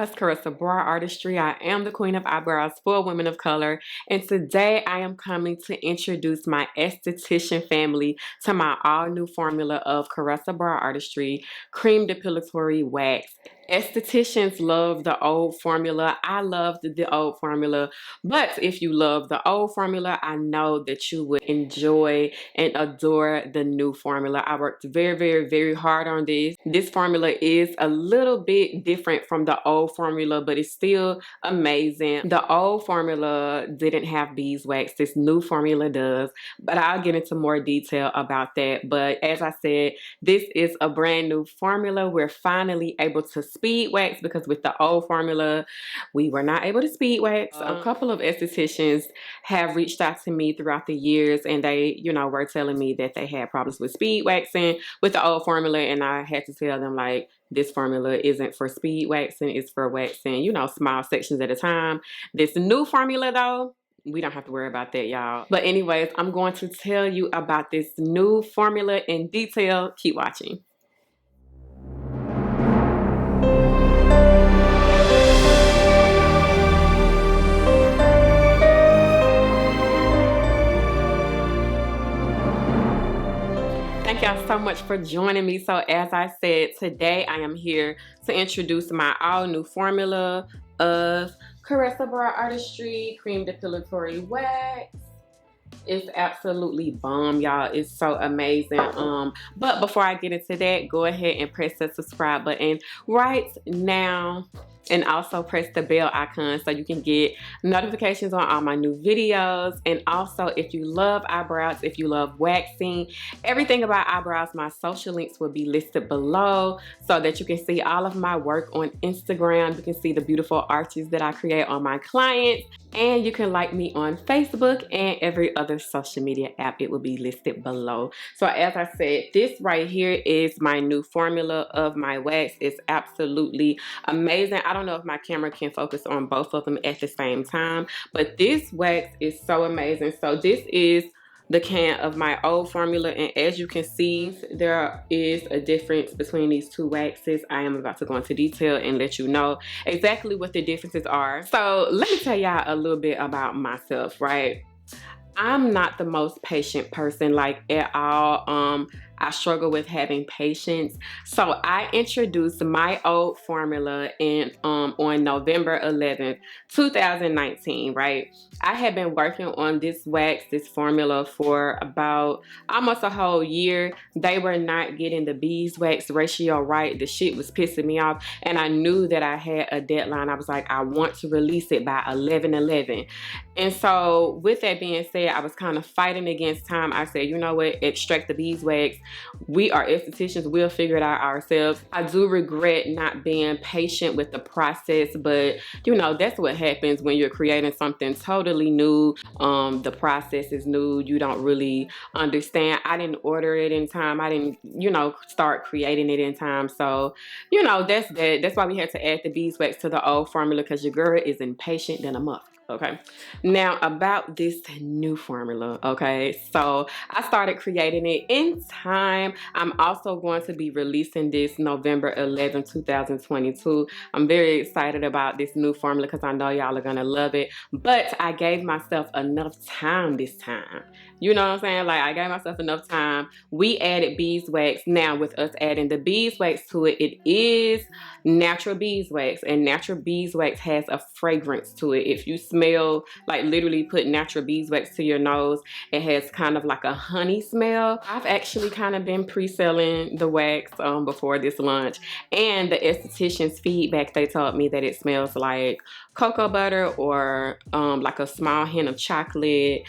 it's Caressa Artistry. I am the queen of eyebrows for women of color, and today I am coming to introduce my esthetician family to my all-new formula of Caressa Artistry Cream Depilatory Wax. Estheticians love the old formula. I loved the old formula, but if you love the old formula, I know that you would enjoy and adore the new formula. I worked very hard on this. This formula is a little bit different from the old formula, but it's still amazing. The old formula didn't have beeswax. This new formula does, but I'll get into more detail about that. But as I said, this is a brand new formula. We're finally able to speed wax, because with the old formula we were not able to speed wax. A couple of estheticians have reached out to me throughout the years, and they, were telling me that they had problems with speed waxing with the old formula, and I had to tell them, like, this formula isn't for speed waxing, it's for waxing, small sections at a time. This new formula though, we don't have to worry about that, y'all. But anyways, I'm going to tell you about this new formula in detail. Keep watching. Thank y'all so much for joining me. So as I said, today I am here to introduce my all new formula of Caressa Artistry Cream Depilatory Wax. It's absolutely bomb, y'all. It's so amazing. But before I get into that, go ahead and press the subscribe button right now, and also press the bell icon so you can get notifications on all my new videos. And also, if you love eyebrows, if you love waxing, everything about eyebrows, my social links will be listed below so that you can see all of my work on Instagram. You can see the beautiful arches that I create on my clients, and you can like me on Facebook and every other social media app. It will be listed below. So as I said, this right here is my new formula of my wax. It's absolutely amazing. I don't know if my camera can focus on both of them at the same time, but this wax is so amazing. So this is the can of my old formula, and as you can see, there is a difference between these two waxes. I am about to go into detail and let you know exactly what the differences are. So let me tell y'all a little bit about myself, right? I'm not the most patient person, like, at all. I struggle with having patience. So I introduced my old formula on November 11th, 2019, right? I had been working on this wax, this formula, for about almost a whole year. They were not getting the beeswax ratio right. The shit was pissing me off, and I knew that I had a deadline. I was like, I want to release it by 11/11. And so with that being said, I was kind of fighting against time. I said, you know what, extract the beeswax. We are estheticians, we'll figure it out ourselves. I do regret not being patient with the process, but that's what happens when you're creating something totally new. The process is new, you don't really understand. I didn't order it in time. I didn't, start creating it in time. So, that's that. That's why we had to add the beeswax to the old formula, because your girl is impatient than a muff. Okay, now about this new formula. Okay, so I started creating it in time. I'm also going to be releasing this November 11, 2022. I'm very excited about this new formula because I know y'all are gonna love it, but I gave myself enough time this time. You know what I'm saying? Like, I gave myself enough time. We added beeswax. Now, with us adding the beeswax to it, it is natural beeswax, and natural beeswax has a fragrance to it. If you smell, like, literally put natural beeswax to your nose, it has kind of like a honey smell. I've actually kind of been pre-selling the wax before this launch, and the esthetician's feedback, they told me that it smells like cocoa butter, or like a small hint of chocolate,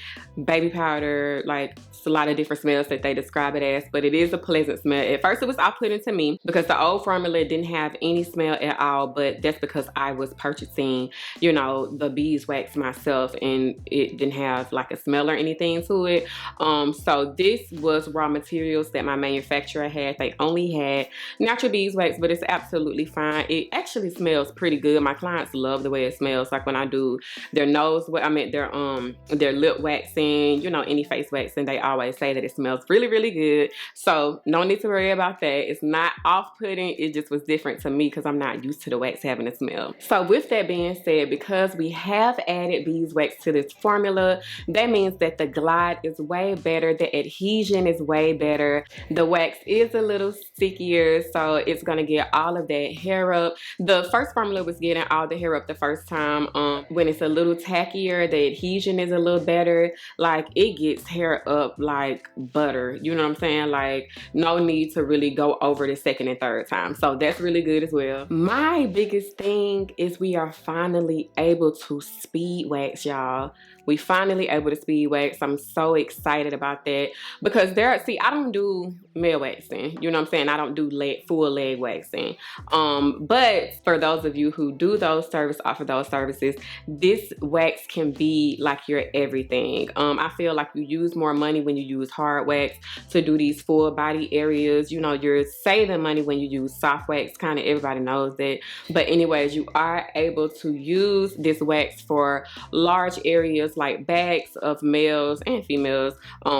baby powder. Like, it's a lot of different smells that they describe it as, but it is a pleasant smell. At first it was off-putting to me because the old formula didn't have any smell at all, but that's because I was purchasing, the beeswax beeswax myself, and it didn't have like a smell or anything to it. So this was raw materials that my manufacturer had. They only had natural beeswax, but it's absolutely fine. It actually smells pretty good. My clients love the way it smells. Like when I do their nose, their lip waxing, you know, any face waxing, they always say that it smells really, really good. So no need to worry about that. It's not off-putting. It just was different to me because I'm not used to the wax having a smell. So with that being said, because we have added beeswax to this formula, that means that the glide is way better, the adhesion is way better, the wax is a little stickier, so it's gonna get all of that hair up. The first formula was getting all the hair up the first time. When it's a little tackier, the adhesion is a little better. Like, it gets hair up like butter, you know what I'm saying? Like, no need to really go over the second and third time. So that's really good as well. My biggest thing is we are finally able to speed wax, y'all. We finally able to speed wax. I'm so excited about that because I don't do male waxing, you know what I'm saying? I don't do full leg waxing. But for those of you who do offer those services, this wax can be like your everything. I feel like you use more money when you use hard wax to do these full body areas. You know, you're saving money when you use soft wax. Kind of everybody knows that. But anyways, you are able to use this wax for large areas like backs of males and females,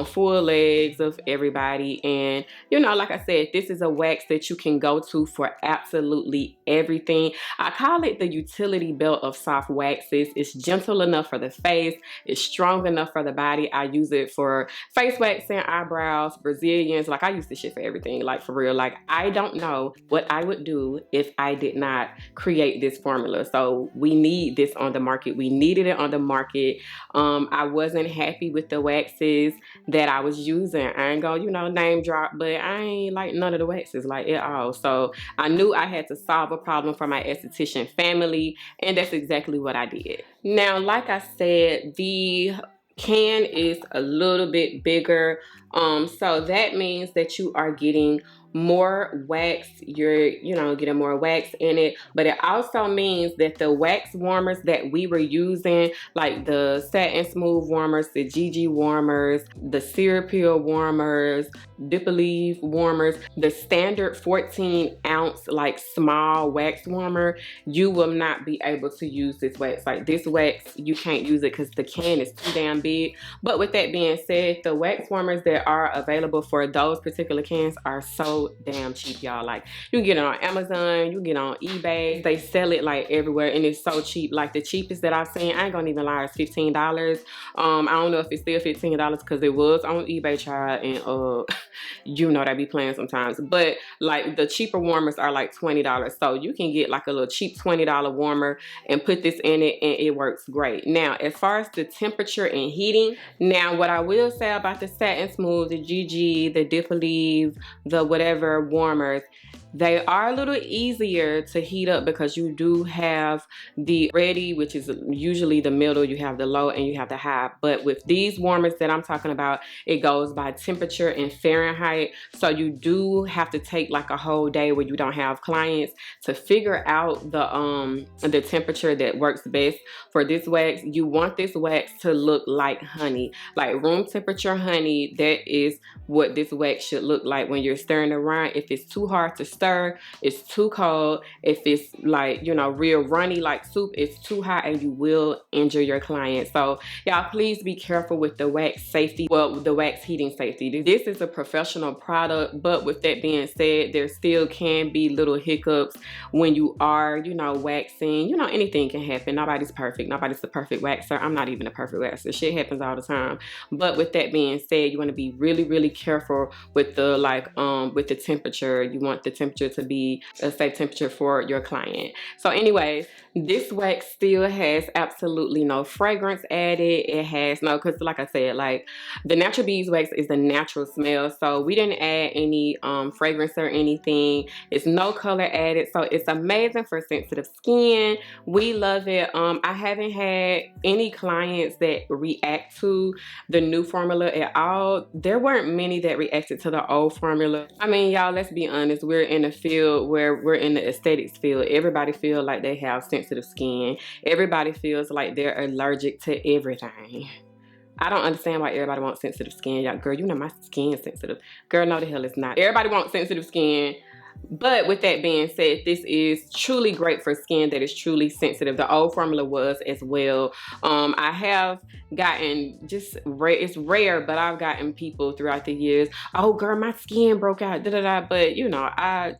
full legs of everybody. And you know, like I said, this is a wax that you can go to for absolutely everything. I call it the utility belt of soft waxes. It's gentle enough for the face, it's strong enough for the body. I use it for face waxing, eyebrows, Brazilians. Like, I use this shit for everything, like for real. Like, I don't know what I would do if I did not create this formula. So we need this on the market. We needed it on the market. I wasn't happy with the waxes that I was using. I ain't gonna, you know, name drop, but I ain't like none of the waxes, like, at all. So I knew I had to solve a problem for my esthetician family, and that's exactly what I did. Now, like I said, the can is a little bit bigger, so that means that you are getting more wax. You're, you know, getting more wax in it, but it also means that the wax warmers that we were using, like the Satin Smooth warmers, the GG warmers, the Syrupil warmers, Depilatory warmers, the standard 14-ounce like small wax warmer, you will not be able to use this wax. Like, this wax, you can't use it because the can is too damn big. But with that being said, the wax warmers that are available for those particular cans are so damn cheap, y'all. Like, you can get it on Amazon, you can get it on eBay. They sell it like everywhere, and it's so cheap. Like, the cheapest that I've seen, I ain't gonna even lie, is $15. I don't know if it's still $15 because it was on eBay, child, and you know, they be playing sometimes. But like, the cheaper warmers are like $20, so you can get like a little cheap $20 warmer and put this in it, and it works great. Now, as far as the temperature and heating, now what I will say about the Satin Smooth, the GG, the Depilatory, the whatever warmers, they are a little easier to heat up because you do have the ready, which is usually the middle, you have the low and you have the high. But with these warmers that I'm talking about, it goes by temperature in Fahrenheit. So you do have to take like a whole day where you don't have clients to figure out the temperature that works best for this wax. You want this wax to look like honey, like room temperature honey. That is what this wax should look like when you're stirring around. If it's too hard to stir, it's too cold. If it's like, you know, real runny like soup, it's too hot, and you will injure your client. So y'all, please be careful with the wax safety, well, the wax heating safety. This is a professional product, but with that being said, there still can be little hiccups when you are, you know, waxing. You know, anything can happen. Nobody's perfect. Nobody's the perfect waxer. I'm not even a perfect waxer. Shit happens all the time. But with that being said, you want to be really, really careful with the with the temperature. You want the temperature to be a safe temperature for your client. So anyways, this wax still has absolutely no fragrance added. It has no, because like I said, like, the natural beeswax is the natural smell, so we didn't add any fragrance or anything. It's no color added, so it's amazing for sensitive skin. We love it. I haven't had any clients that react to the new formula at all. There weren't many that reacted to the old formula. I mean, y'all, let's be honest, we're in a field where we're in the aesthetics field. Everybody feel like they have sensitive sensitive skin. Everybody feels like they're allergic to everything. I don't understand why everybody wants sensitive skin. Y'all, girl, you know my skin is sensitive. Girl, no the hell it's not. Everybody wants sensitive skin. But with that being said, this is truly great for skin that is truly sensitive. The old formula was as well. I have gotten it's rare, but I've gotten people throughout the years, oh girl, my skin broke out, da da da. But you know, I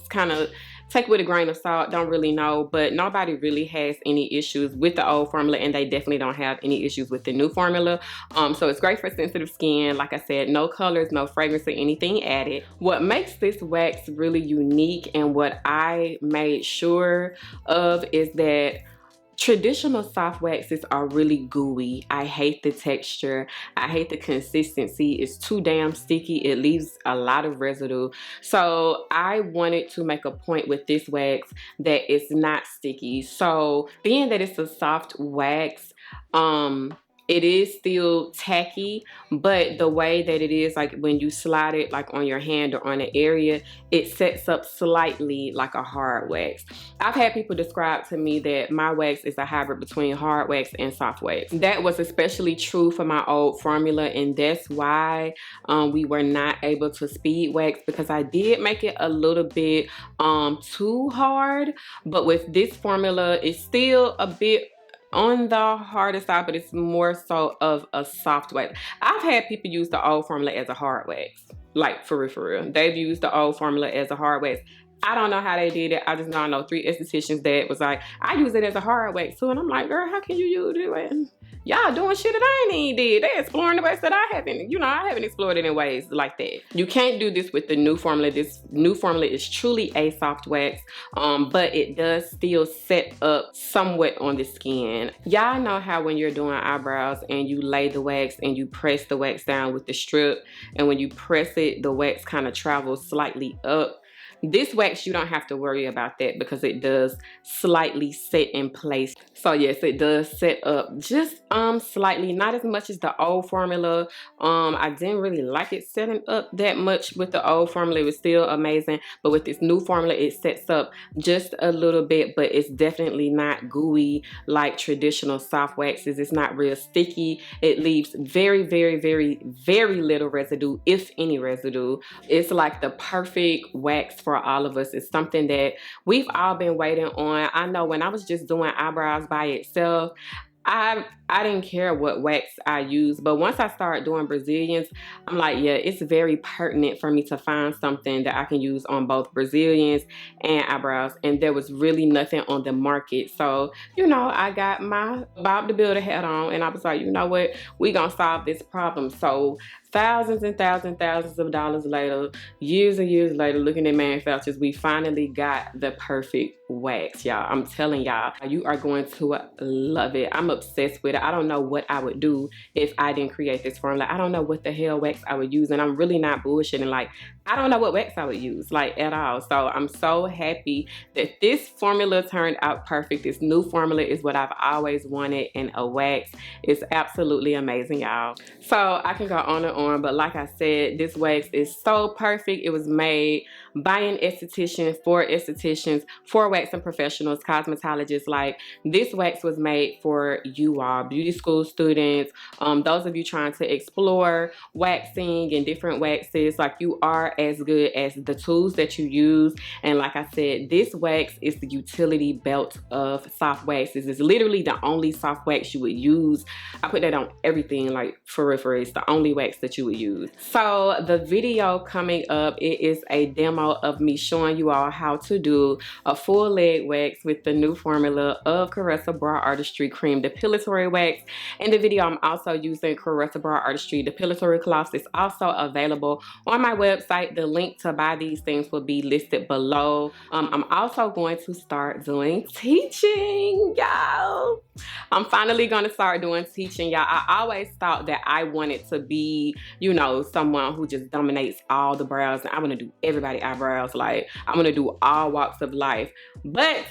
kind of take it with a grain of salt, don't really know, but nobody really has any issues with the old formula, and they definitely don't have any issues with the new formula. So it's great for sensitive skin. Like I said, no colors, no fragrance or anything added. What makes this wax really unique and what I made sure of is that traditional soft waxes are really gooey. I hate the texture. I hate the consistency. It's too damn sticky. It leaves a lot of residue. So I wanted to make a point with this wax that it's not sticky. So being that it's a soft wax, it is still tacky, but the way that it is, like when you slide it like on your hand or on an area, it sets up slightly like a hard wax. I've had people describe to me that my wax is a hybrid between hard wax and soft wax. That was especially true for my old formula, and that's why we were not able to speed wax, because I did make it a little bit too hard. But with this formula, it's still a bit on the harder side, but it's more so of a soft wax. I've had people use the old formula as a hard wax, like for real. They've used the old formula as a hard wax. I don't know how they did it. I just know I know 3 estheticians that was like, I use it as a hard wax too. And I'm like, girl, how can you use it? Y'all doing shit that I ain't even did. They exploring the ways that I haven't, you know, I haven't explored it in ways like that. You can't do this with the new formula. This new formula is truly a soft wax, but it does still set up somewhat on the skin. Y'all know how when you're doing eyebrows and you lay the wax and you press the wax down with the strip, and when you press it, the wax kind of travels slightly up. This wax, you don't have to worry about that because it does slightly set in place. So yes, it does set up just slightly, not as much as the old formula. I didn't really like it setting up that much with the old formula. It was still amazing, but with this new formula, it sets up just a little bit, but it's definitely not gooey like traditional soft waxes. It's not real sticky. It leaves very, very, very, very little residue, if any residue. It's like the perfect wax for all of us. It's something that we've all been waiting on. I know when I was just doing eyebrows by itself, I didn't care what wax I used, but once I started doing Brazilians, I'm like, yeah, it's very pertinent for me to find something that I can use on both Brazilians and eyebrows, and there was really nothing on the market. So, you know, I got my Bob the Builder hat on, and I was like, you know what, we gonna solve this problem. So thousands and thousands of dollars later, years and years later, looking at manufacturers, we finally got the perfect wax, y'all. I'm telling y'all, you are going to love it. I'm obsessed with it. I don't know what I would do if I didn't create this formula. I don't know what the hell wax I would use, and I'm really not bullshitting. Like, I don't know what wax I would use, like, at all. So I'm so happy that this formula turned out perfect. This new formula is what I've always wanted in a wax. It's absolutely amazing, y'all. So I can go on and on, but like I said, this wax is so perfect. It was made by an esthetician for estheticians, for waxing professionals, cosmetologists. Like, this wax was made for you all, beauty school students, those of you trying to explore waxing and different waxes. Like, you are as good as the tools that you use. And like I said, this wax is the utility belt of soft waxes. It's literally the only soft wax you would use. I put that on everything, like, for real, it's the only wax that you would use. So the video coming up, it is a demo of me showing you all how to do a full leg wax with the new formula of Caressa Brow Artistry Cream Depilatory Wax. In the video, I'm also using Caressa Brow Artistry Depilatory Cloths. It's also available on my website. The link to buy these things will be listed below. I'm also going to start doing teaching, y'all. I'm finally going to start doing teaching, y'all. I always thought that I wanted to be, you know, someone who just dominates all the brows, and I want to do everybody eyebrows. Like, I want to do all walks of life. But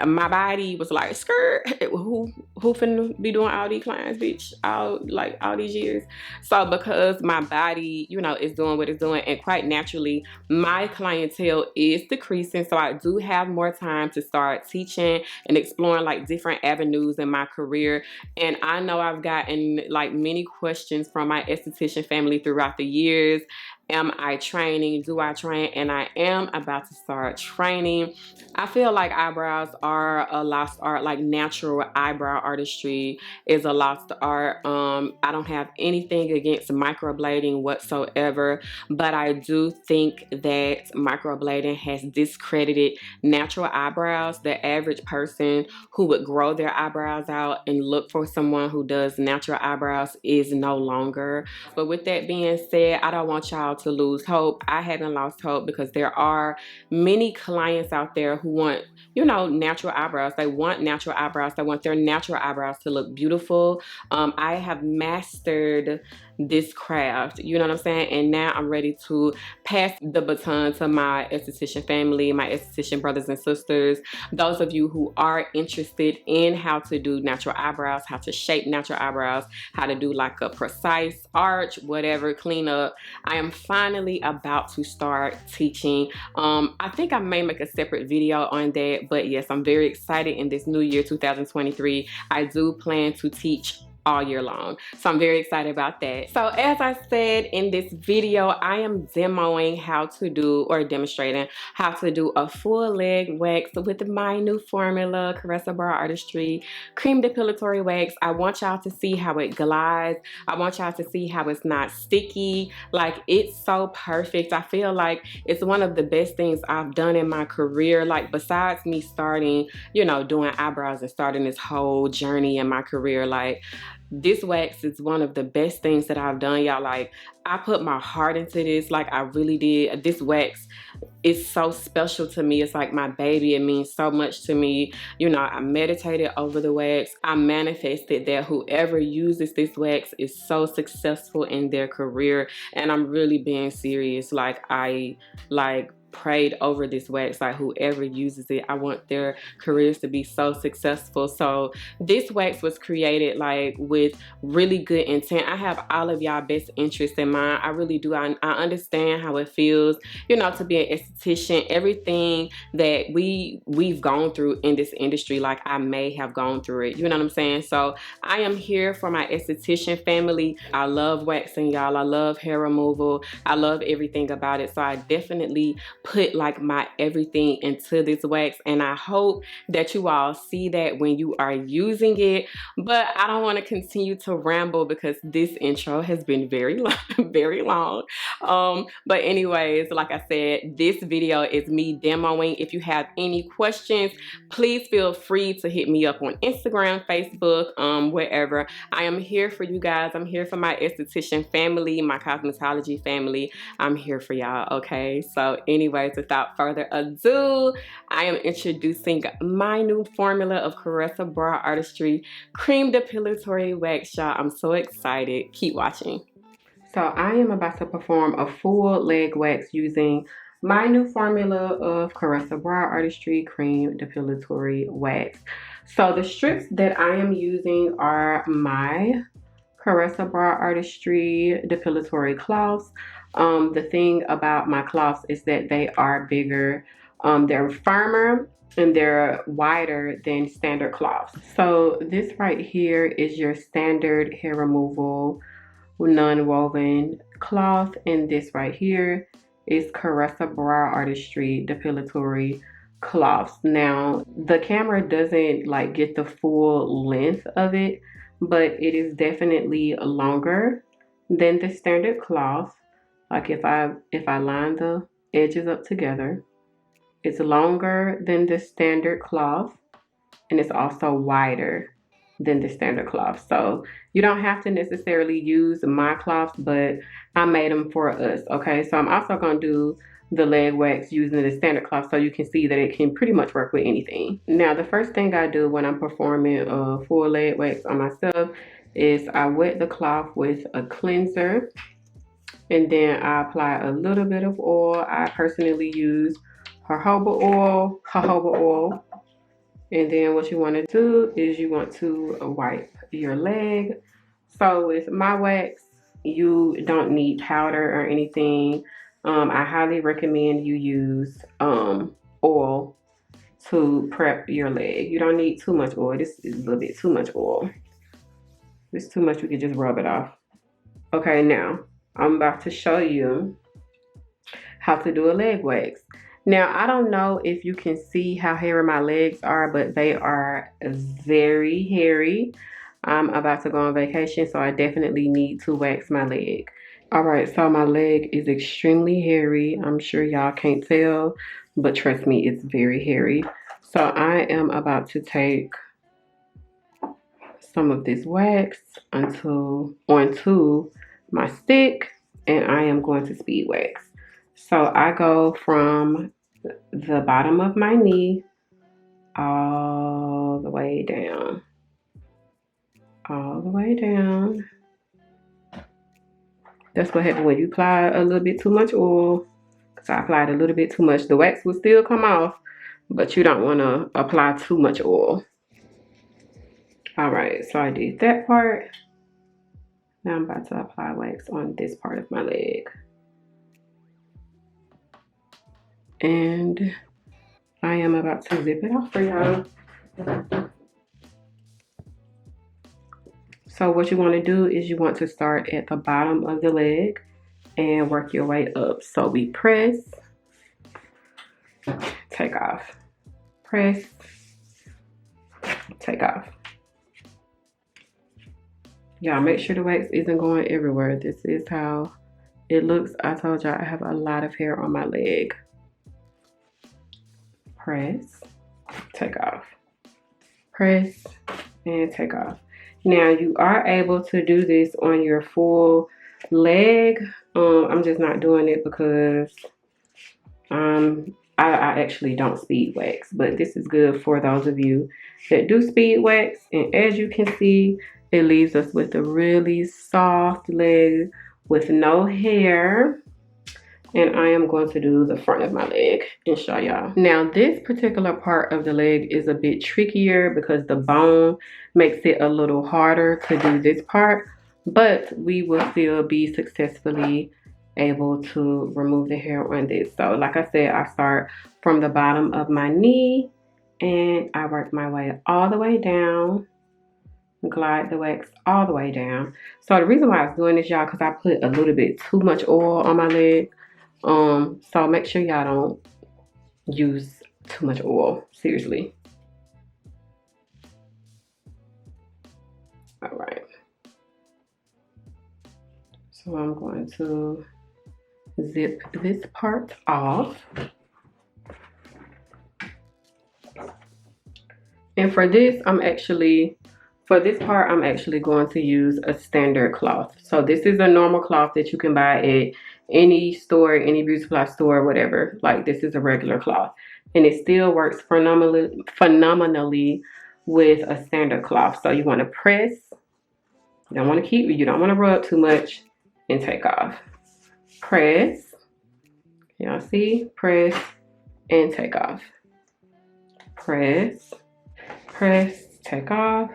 my body was like, skirt, who finna be doing all these clients, bitch, all these years. So because my body, you know, is doing what it's doing, and quite naturally my clientele is decreasing, so I do have more time to start teaching and exploring like different avenues in my career. And I know I've gotten like many questions from my esthetician family throughout the years. Am I training? Do I train? And I am about to start training. I feel like eyebrows are a lost art, like natural eyebrow artistry is a lost art. I don't have anything against microblading whatsoever, but I do think that microblading has discredited natural eyebrows. The average person who would grow their eyebrows out and look for someone who does natural eyebrows is no longer. But with that being said, I don't want y'all to lose hope. I haven't lost hope because there are many clients out there who want, you know, natural eyebrows. They want natural eyebrows. They want their natural eyebrows to look beautiful. I have mastered this craft, you know what I'm saying? And now I'm ready to pass the baton to my esthetician family, my esthetician brothers and sisters, those of you who are interested in how to do natural eyebrows, how to shape natural eyebrows, how to do like a precise arch, whatever, clean up. I am finally about to start teaching. I think I may make a separate video on that, but yes, I'm very excited. In this new year 2023, I do plan to teach all year long, so I'm very excited about that. So as I said in this video, I am demoing how to do, or demonstrating how to do, a full leg wax with my new formula, Caressa Brow Artistry Cream Depilatory Wax. I want y'all to see how it glides. I want y'all to see how it's not sticky. Like, it's so perfect. I feel like it's one of the best things I've done in my career. Like, besides me starting, you know, doing eyebrows and starting this whole journey in my career, like, this wax is one of the best things that I've done, y'all. Like, I put my heart into this, like I really did. This wax is so special to me. It's like my baby. It means so much to me. You know, I meditated over the wax. I manifested that whoever uses this wax is so successful in their career. And I'm really being serious. Like, I prayed over this wax, like whoever uses it, I want their careers to be so successful. So this wax was created like with really good intent. I have all of y'all best interests in mind. I really do. I understand how it feels, you know, to be an esthetician. Everything that we've gone through in this industry, like I may have gone through it, you know what I'm saying? So I am here for my esthetician family. I love waxing, y'all. I love hair removal. I love everything about it. So I definitely put like my everything into this wax, and I hope that you all see that when you are using it. But I don't want to continue to ramble because this intro has been very long, very long. But anyways, like I said, this video is me demoing. If you have any questions, please feel free to hit me up on Instagram, Facebook, wherever. I am here for you guys. I'm here for my esthetician family, my cosmetology family. I'm here for y'all, okay? So anyways, without further ado, I am introducing my new formula of Caressa Brow Artistry Cream Depilatory Wax, y'all. I'm so excited. Keep watching. So I am about to perform a full leg wax using my new formula of Caressa Brow Artistry Cream Depilatory Wax. So the strips that I am using are my Caressa Brow Artistry Depilatory cloths. The thing about my cloths is that they are bigger, they're firmer, and they're wider than standard cloths. So this right here is your standard hair removal non-woven cloth, and this right here is Caressa Brow Artistry Depilatory cloths. Now the camera doesn't like get the full length of it, but it is definitely longer than the standard cloth. Like if I line the edges up together, it's longer than the standard cloth, and it's also wider than the standard cloth. So you don't have to necessarily use my cloths, but I made them for us, okay? So I'm also gonna do the leg wax using the standard cloth so you can see that it can pretty much work with anything. Now the first thing I do when I'm performing a full leg wax on myself is I wet the cloth with a cleanser, and then I apply a little bit of oil. I personally use jojoba oil, And then what you want to do is you want to wipe your leg. So with my wax, you don't need powder or anything. I highly recommend you use oil to prep your leg. You don't need too much oil. This is a little bit too much oil. If it's too much, you can just rub it off. Okay, now I'm about to show you how to do a leg wax. Now, I don't know if you can see how hairy my legs are, but they are very hairy. I'm about to go on vacation, so I definitely need to wax my leg. All right, so my leg is extremely hairy. I'm sure y'all can't tell, but trust me, it's very hairy. So I am about to take some of this wax onto my stick, and I am going to speed wax. So I go from the bottom of my knee all the way down. All the way down. That's what happens when you apply a little bit too much oil. Because I applied a little bit too much. The wax will still come off, but you don't want to apply too much oil. Alright, so I did that part. Now I'm about to apply wax on this part of my leg. And I am about to zip it off for y'all. So what you want to do is you want to start at the bottom of the leg and work your way up. So we press, take off, press, take off. Y'all make sure the wax isn't going everywhere. This is how it looks. I told y'all I have a lot of hair on my leg. Press, take off, press, and take off. Now you are able to do this on your full leg. I'm just not doing it because I actually don't speed wax, but this is good for those of you that do speed wax. And as you can see, it leaves us with a really soft leg with no hair. And I am going to do the front of my leg and show y'all. Now this particular part of the leg is a bit trickier because the bone makes it a little harder to do this part, but we will still be successfully able to remove the hair on this. So like I said, I start from the bottom of my knee and I work my way all the way down, glide the wax all the way down. So the reason why I was doing this, y'all, because I put a little bit too much oil on my leg. So make sure y'all don't use too much oil, seriously. All right. So I'm going to zip this part off. And for this, for this part, I'm actually going to use a standard cloth. So this is a normal cloth that you can buy at any store, any beauty supply store, whatever. Like this is a regular cloth. And it still works phenomenally with a standard cloth. So you want to press, you don't want to rub too much, and take off. Press, y'all see? Press and take off. Press, press, take off.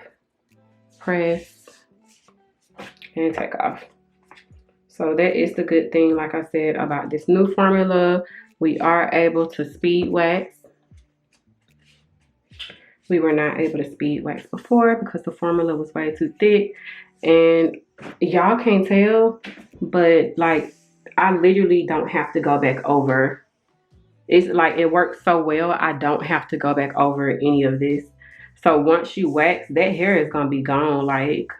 Press and take off. So that is the good thing, like I said, about this new formula. We are able to speed wax. We were not able to speed wax before because the formula was way too thick. And y'all can't tell, but like I literally don't have to go back over. It's like it works so well, I don't have to go back over any of this. So once you wax, that hair is gonna be gone. Like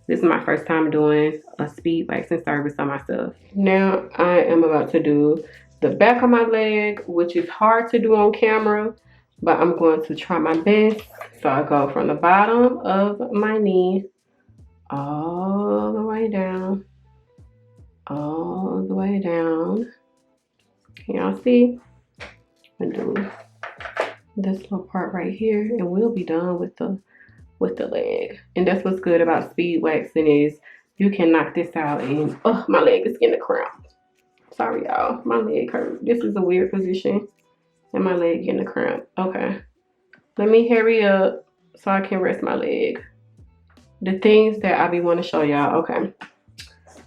this is my first time doing a speed waxing service on myself. Now I am about to do the back of my leg, which is hard to do on camera, but I'm going to try my best. So I go from the bottom of my knee all the way down, all the way down. Can y'all see? I do this little part right here, and we'll be done with the leg. And that's what's good about speed waxing is you can knock this out and oh, my leg is getting a cramp. Sorry y'all, my leg hurt. This is a weird position and my leg getting a cramp. Okay, Let me hurry up so I can rest my leg. The things that I be want to show y'all. Okay.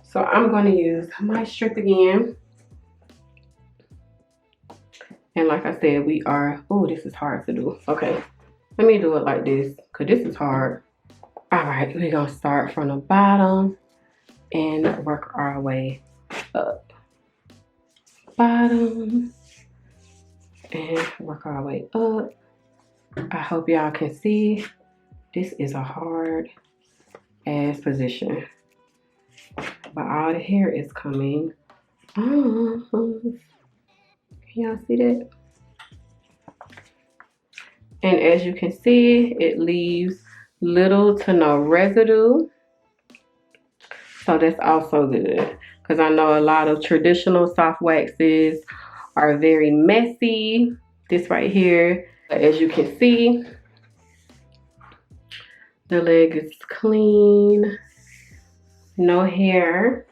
So I'm going to use my strip again. And like I said, we are, oh, this is hard to do. Okay. Let me do it like this because this is hard. All right. We're going to start from the bottom and work our way up. Bottom and work our way up. I hope y'all can see. This is a hard ass position. But all the hair is coming off. Can y'all see that? And as you can see, it leaves little to no residue. So that's also good. Because I know a lot of traditional soft waxes are very messy. This right here, as you can see, the leg is clean. No hair.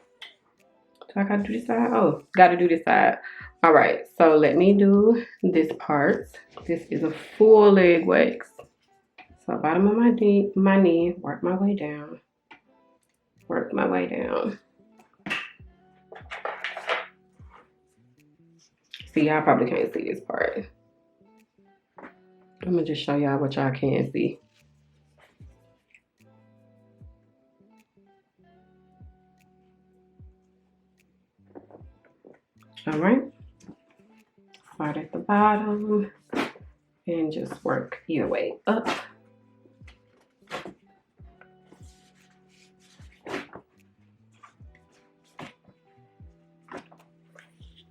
So I gotta do this side? Oh, gotta do this side. All right, so let me do this part. This is a full leg wax. So bottom of my knee, work my way down. Work my way down. See, y'all probably can't see this part. I'm gonna just show y'all what y'all can see. All right. Start at the bottom and just work your way up.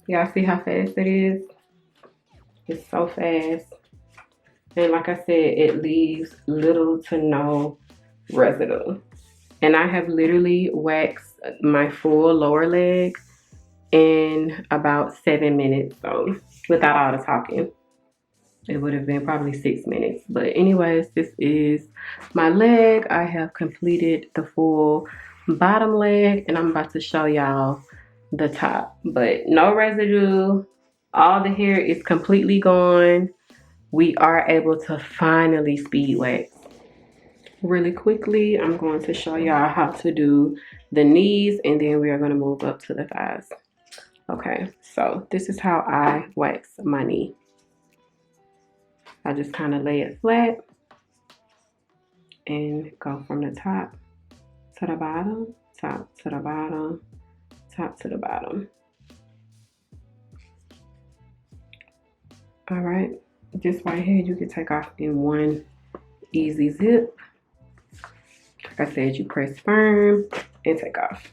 Y'all see how fast it is? It's so fast. And like I said, it leaves little to no residue. And I have literally waxed my full lower leg in about 7 minutes. So without all the talking, it would have been probably 6 minutes. But anyways, this is my leg. I have completed the full bottom leg and I'm about to show y'all the top. But no residue. All the hair is completely gone. We are able to finally speed wax. Really quickly, I'm going to show y'all how to do the knees and then we are going to move up to the thighs. Okay, so this is how I wax my knee. I just kind of lay it flat and go from the top to the bottom, top to the bottom, top to the bottom. All right, this right here you can take off in one easy zip. Like I said, you press firm and take off.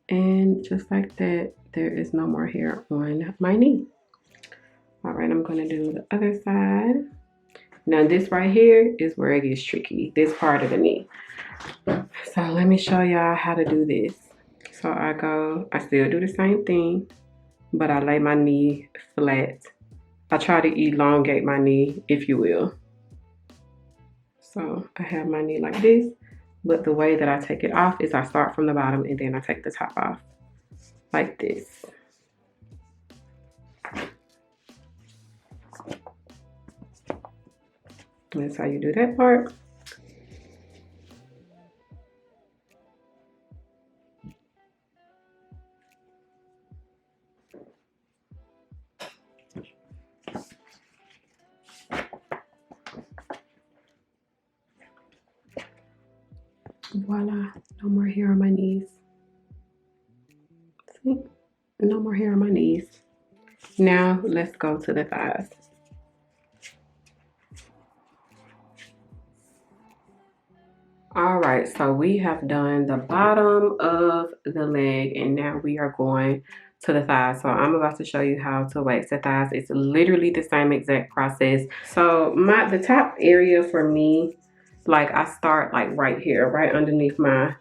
And just like that, there is no more hair on my knee. All right, I'm gonna do the other side. Now this right here is where it gets tricky, this part of the knee. So let me show y'all how to do this. So I still do the same thing, but I lay my knee flat. I try to elongate my knee, if you will. So I have my knee like this, but the way that I take it off is I start from the bottom and then I take the top off like this. That's how you do that part. Voila, no more hair on my knees. See, no more hair on my knees. Now let's go to the thighs. All right, so we have done the bottom of the leg and now we are going to the thighs. So I'm about to show you how to wax the thighs. It's literally the same exact process. So the top area for me, like I start like right here, right underneath my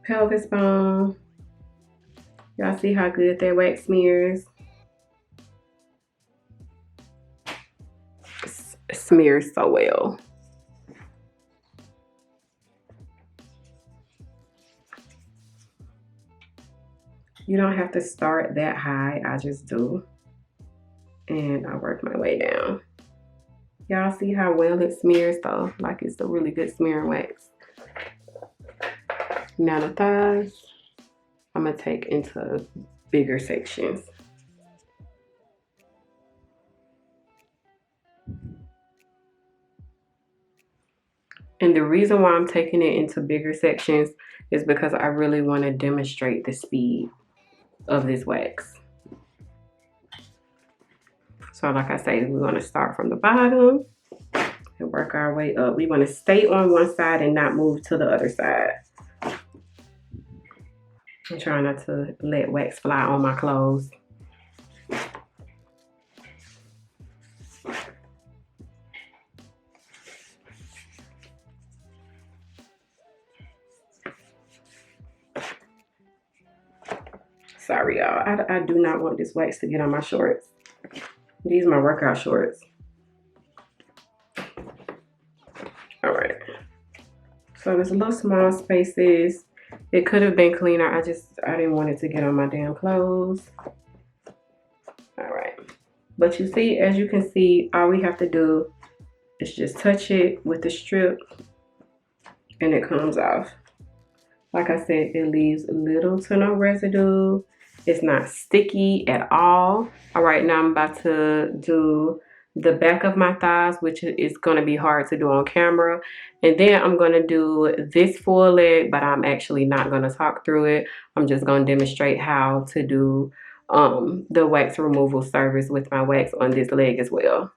pelvis bone. Y'all see how good that wax smears? It smears so well. You don't have to start that high, I just do. and I work my way down. Y'all see how well it smears though? Like it's a really good smearing wax. Now the thighs, I'm gonna take into bigger sections. And the reason why I'm taking it into bigger sections is because I really want to demonstrate the speed of this wax. So like I say, we're going to start from the bottom and work our way up. We want to stay on one side and not move to the other side. I'm trying not to let wax fly on my clothes. Sorry, y'all. I do not want this wax to get on my shorts. These are my workout shorts. All right. So there's little small spaces. It could have been cleaner. I didn't want it to get on my damn clothes. All right. But you see, as you can see, all we have to do is just touch it with the strip and it comes off. Like I said, it leaves little to no residue. It's not sticky at all. All right, now I'm about to do the back of my thighs, which is going to be hard to do on camera. And then I'm going to do this full leg, but I'm actually not going to talk through it. I'm just going to demonstrate how to do the wax removal service with my wax on this leg as well.